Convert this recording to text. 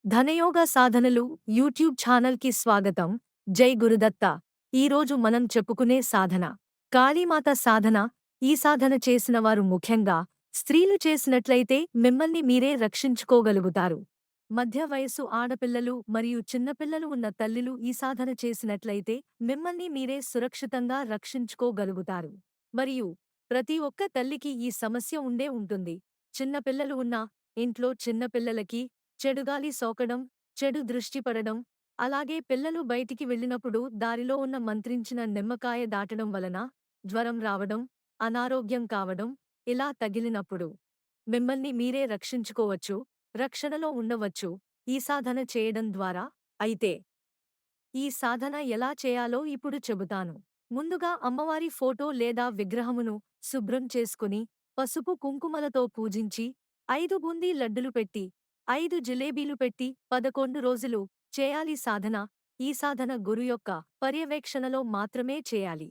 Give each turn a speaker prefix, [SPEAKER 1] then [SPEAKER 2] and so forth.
[SPEAKER 1] ధనయోగ సాధనలు యూట్యూబ్ ఛానల్కి స్వాగతం. జై గురుదత్త. ఈరోజు మనం చెప్పుకునే సాధన కాళీమాత సాధన. ఈ సాధన చేసిన వారు ముఖ్యంగా స్త్రీలు చేసినట్లయితే మిమ్మల్ని మీరే రక్షించుకోగలుగుతారు. మధ్య వయస్సు ఆడపిల్లలు మరియు చిన్నపిల్లలు ఉన్న తల్లులు ఈ సాధన చేసినట్లయితే మిమ్మల్ని మీరే సురక్షితంగా రక్షించుకోగలుగుతారు. మరియు ప్రతి ఒక్క తల్లికి ఈ సమస్య ఉండే ఉంటుంది. చిన్నపిల్లలు ఉన్న ఇంట్లో చిన్నపిల్లలకి చెడుగాలి సోకడం, చెడు దృష్టి పడడం, అలాగే పిల్లలు బయటికి వెళ్ళినప్పుడు దారిలో ఉన్న మంత్రించిన నిమ్మకాయ దాటడం వలన జ్వరం రావడం, అనారోగ్యం కావడం, ఇలా తగిలినప్పుడు మిమ్మల్ని మీరే రక్షించుకోవచ్చు, రక్షణలో ఉండవచ్చు ఈ సాధన చేయడం ద్వారా. అయితే ఈ సాధన ఎలా చేయాలో ఇప్పుడు చెబుతాను. ముందుగా అమ్మవారి ఫోటో లేదా విగ్రహమును శుభ్రం చేసుకుని, పసుపు కుంకుమలతో పూజించి, 5 బూందీ లడ్డులు పెట్టి, 5 జిలేబీలు పెట్టి 11 రోజులు చేయాలి సాధన. ఈ సాధన గురు యొక్క పర్యవేక్షణలో మాత్రమే చేయాలి.